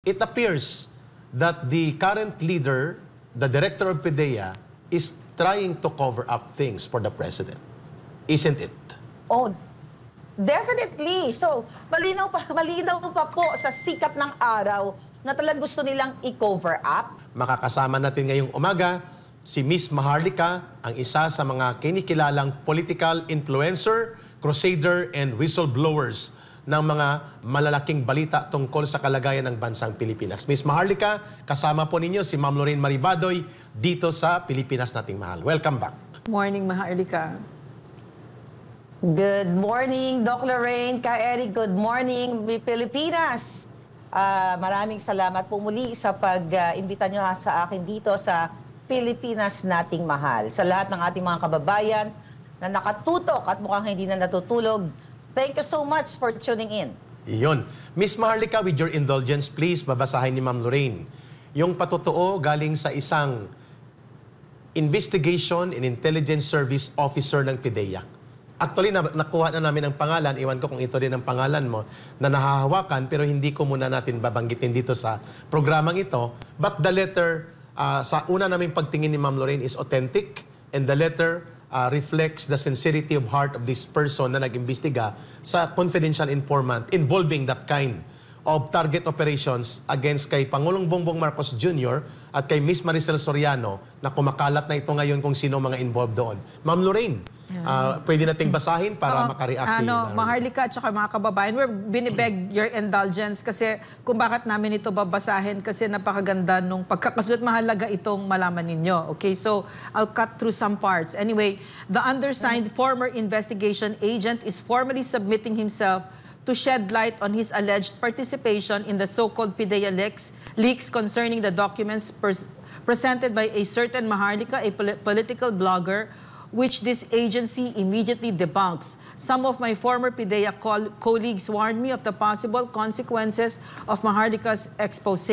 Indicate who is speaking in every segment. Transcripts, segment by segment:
Speaker 1: It appears that the current leader, the director of PIDEA, is trying to cover up things for the president. Isn't it?
Speaker 2: Oh, definitely. So, malinaw pa po sa sikat ng araw na talagang gusto nilang i-cover up.
Speaker 1: Makakasama natin ngayong umaga si Miss Maharlika, ang isa sa mga kinikilalang political influencer, crusader, and whistleblowers ng mga malalaking balita tungkol sa kalagayan ng bansang Pilipinas. Miss Maharlika, kasama po ninyo si Ma'am Lorraine Maribadoy dito sa Pilipinas Nating Mahal. Welcome back.
Speaker 3: Morning, Maharlika.
Speaker 2: Good morning, Doc Lorraine, Ka Eric. Good morning, Pilipinas. Maraming salamat po muli sa pag-imbita nyo sa akin dito sa Pilipinas Nating Mahal. Sa lahat ng ating mga kababayan na nakatutok at mukhang hindi na natutulog, thank you so much for tuning in.
Speaker 1: Iyon. Miss Maharlika, with your indulgence, please, babasahin ni Ma'am Lorraine yung patotoo galing sa isang Investigation and Intelligence Service Officer ng PIDEA. Actually, nakuha na namin ang pangalan. Iwan ko kung ito rin ang pangalan mo na nahahawakan, pero hindi ko muna natin babanggitin dito sa programang ito. But the letter, sa una naming pagtingin ni Ma'am Lorraine, is authentic, and the letter reflects the sincerity of heart of this person na nag-imbestiga sa confidential informant involving that kind of target operations against kay Pangulong Bongbong Marcos Jr. at kay Miss Maricel Soriano, na kumakalat na ito ngayon kung sino mga involved doon. Ma'am Lorraine, pwede nating basahin para makareact si
Speaker 3: Maharlika at saka mga kababayan, we're binibeg your indulgence kasi kung bakit namin ito babasahin kasi napakaganda nung pagkakasulat, mahalaga itong malaman ninyo. Okay, so I'll cut through some parts. Anyway, the undersigned former investigation agent is formally submitting himself to shed light on his alleged participation in the so-called PIDEA leaks concerning the documents presented by a certain Maharlika, a political blogger, which this agency immediately debunks. Some of my former PIDEA colleagues warned me of the possible consequences of Maharlika's expose.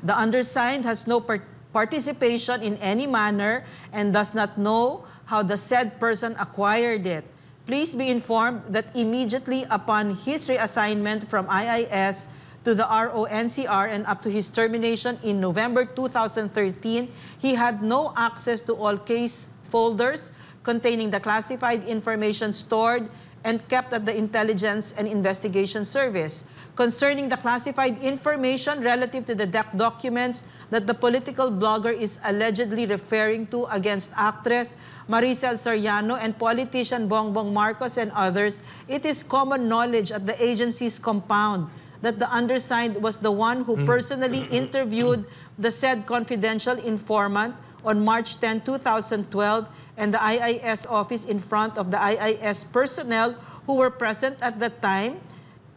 Speaker 3: The undersigned has no participation in any manner and does not know how the said person acquired it. Please be informed that immediately upon his reassignment from IIS to the RONCR and up to his termination in November 2013, he had no access to all case folders containing the classified information stored and kept at the Intelligence and Investigation Service. Concerning the classified information relative to the documents that the political blogger is allegedly referring to against actress Maricel Soriano and politician Bongbong Marcos and others, it is common knowledge at the agency's compound that the undersigned was the one who personally interviewed the said confidential informant on March 10, 2012, and the IIS office in front of the IIS personnel who were present at that time,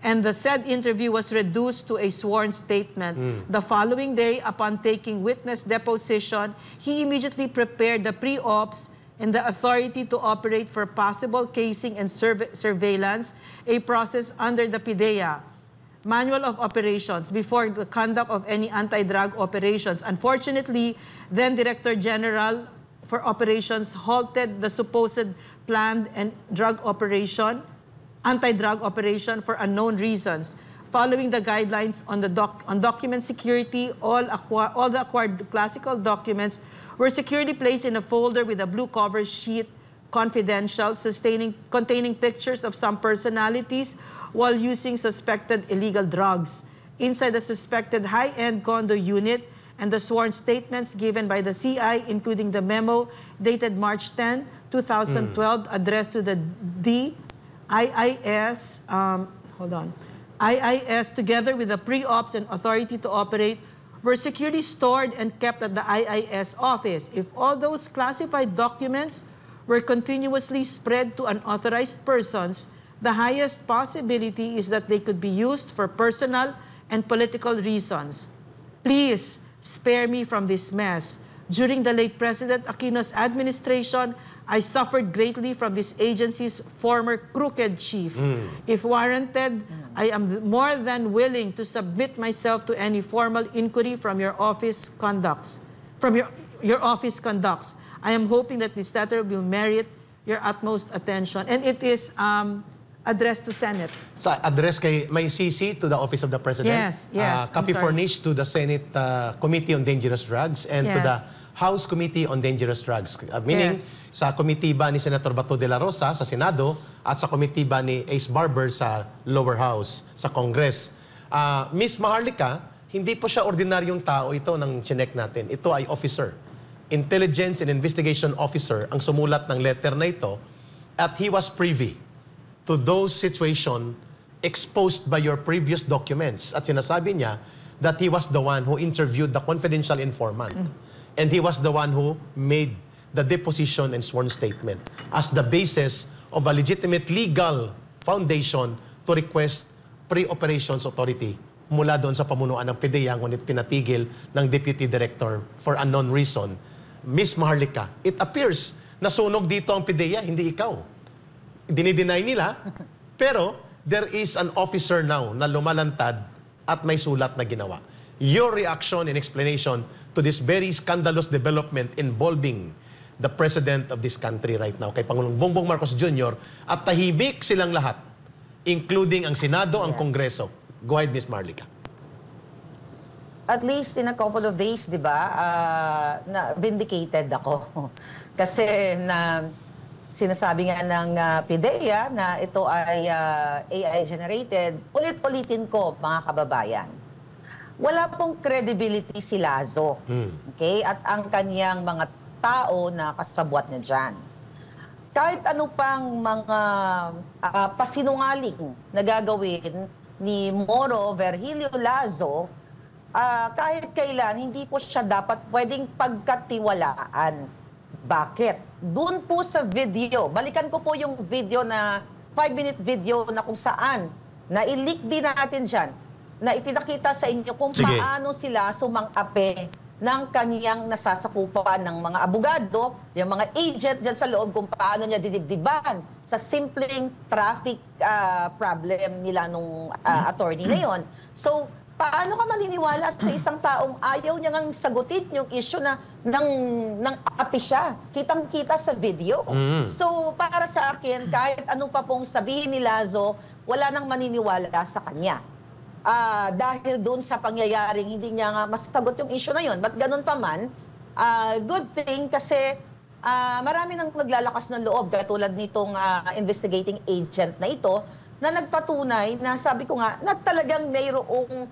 Speaker 3: and the said interview was reduced to a sworn statement. The following day, upon taking witness deposition, he immediately prepared the pre-ops and the authority to operate for possible casing and surveillance, a process under the PIDEA Manual of Operations before the conduct of any anti-drug operations. Unfortunately, then Director General for Operations halted the supposed planned and anti-drug operation for unknown reasons. Following the guidelines on document security, all the acquired classical documents were securely placed in a folder with a blue cover sheet, confidential, containing pictures of some personalities while using suspected illegal drugs. Inside the suspected high-end condo unit and the sworn statements given by the CI, including the memo dated March 10, 2012, addressed to the IIS, IIS, together with the pre-ops and authority to operate, were securely stored and kept at the IIS office. If all those classified documents were continuously spread to unauthorized persons, the highest possibility is that they could be used for personal and political reasons. Please spare me from this mess. During the late President Aquino's administration, I suffered greatly from this agency's former crooked chief. If warranted, I am more than willing to submit myself to any formal inquiry from your office conducts. I am hoping that this letter will merit your utmost attention. And it is address to Senate.
Speaker 1: Sa address kay may CC to the Office of the President.
Speaker 3: Yes, yes,
Speaker 1: Copy
Speaker 3: I'm sorry.
Speaker 1: furnished to the Senate Committee on Dangerous Drugs and to
Speaker 3: Yes.
Speaker 1: the House Committee on Dangerous Drugs. Meaning,
Speaker 3: Yes.
Speaker 1: sa komitiba ni Senator Bato de la Rosa sa Senado at sa komitiba ni Ace Barber sa Lower House, sa Congress. Miss Maharlika, hindi po siya ordinaryong tao ito ng chinek natin. Ito ay officer. Intelligence and Investigation Officer ang sumulat ng letter na ito at he was privy to those situation exposed by your previous documents. At sinasabi niya that he was the one who interviewed the confidential informant. And he was the one who made the deposition and sworn statement as the basis of a legitimate legal foundation to request pre-operations authority mula doon sa pamunuan ng PDEA, ngunit pinatigil ng Deputy Director for unknown reason. Miss Maharlika, it appears na sunog dito ang PDEA, hindi ikaw. Dinideny nila, pero there is an officer now na lumalantad at may sulat na ginawa. Your reaction and explanation to this very scandalous development involving the President of this country right now, kay Pangulong Bongbong Marcos Jr., at tahimik silang lahat, including ang Senado, ang Kongreso. Go ahead, Ms. Marlica.
Speaker 2: At least in a couple of days, di ba, na vindicated ako. Kasi na sinasabi nga ng PDEA na ito ay AI-generated, ulit-ulitin ko, mga kababayan. Wala pong credibility si Lazo. Okay? At ang kanyang mga tao na kasabwat niya dyan. Kahit ano pang mga pasinungaling na gagawin ni Moro Virgilio Lazo, kahit kailan, hindi po siya dapat pwedeng pagkatiwalaan. Bakit? Doon po sa video, balikan ko po yung video na 5-minute video na kung saan, na i-leak din natin dyan, na ipinakita sa inyo kung
Speaker 1: Sige.
Speaker 2: paano sila sumang-ape ng kaniyang nasasakupan ng mga abogado, yung mga agent dyan sa loob, kung paano niya didibdiban sa simpleng traffic problem nila nung attorney na yon. So, paano ka maniniwala sa isang taong ayaw niya ngang sagutin yung issue na ng api siya? Kitang-kita sa video. So, para sa akin, kahit ano pa pong sabihin ni Lazo, wala nang maniniwala sa kanya. Dahil doon sa pangyayaring hindi niya nga masasagot yung issue na yon. But ganun pa man, good thing kasi marami nang naglalakas ng loob katulad nitong investigating agent na ito na nagpatunay na sabi ko nga na talagang mayroong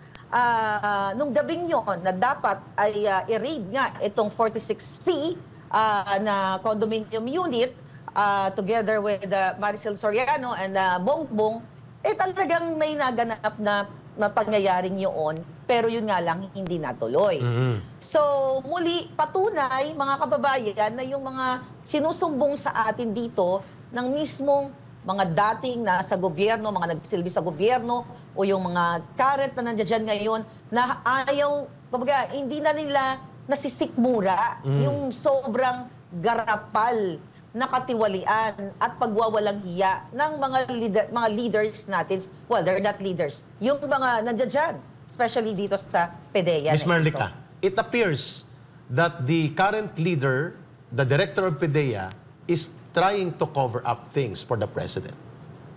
Speaker 2: nung gabing yon na dapat ay i-raid nga itong 46C na condominium unit together with Maricel Soriano and Bongbong, talagang may naganap na pangyayaring yun, pero yun nga lang hindi natuloy. So muli, patunay mga kababayan na yung mga sinusumbong sa atin dito ng mismong mga dating nasa gobyerno, mga nagsilbi sa gobyerno, o yung mga current na nandiyan ngayon, na ayaw, kumbaga, hindi na nila nasisikmura yung sobrang garapal na katiwalian at pagwawalang hiya ng mga leaders natin. Well, they're not leaders. Yung mga nandiyan, especially dito sa PDEA.
Speaker 1: Ms. Marlica, it appears that the current leader, the director of PDEA, is trying to cover up things for the president.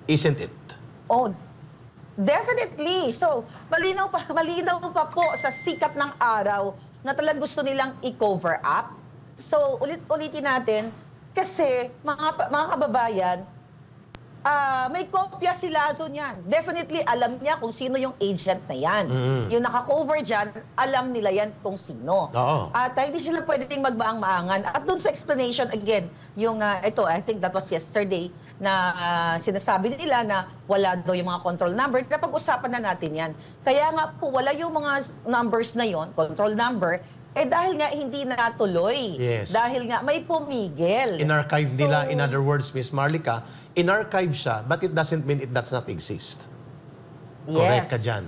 Speaker 1: Isn't it?
Speaker 2: Oh, definitely. So, malinaw pa po sa sikat ng araw na talagang gusto nilang i-cover up. So, ulit-ulitin natin, kasi mga kababayan, may kopya si Lazo niyan. Definitely alam niya kung sino yung agent na yan. Yung naka-cover dyan, alam nila yan kung sino.
Speaker 1: Oo.
Speaker 2: At hindi sila pwedeng magbaang-maangan. At doon sa explanation again, yung ito, I think that was yesterday, na sinasabi nila na wala daw yung mga control number. Napag-usapan na natin yan. Kaya nga po, wala yung mga numbers na yon, control number, dahil nga hindi natuloy.
Speaker 1: Yes.
Speaker 2: Dahil nga may pumigil.
Speaker 1: In-archive
Speaker 2: So,
Speaker 1: nila, in other words, Ms. Marlica, in-archive siya, but it doesn't mean it does not exist. Correct
Speaker 2: Yes.
Speaker 1: ka dyan.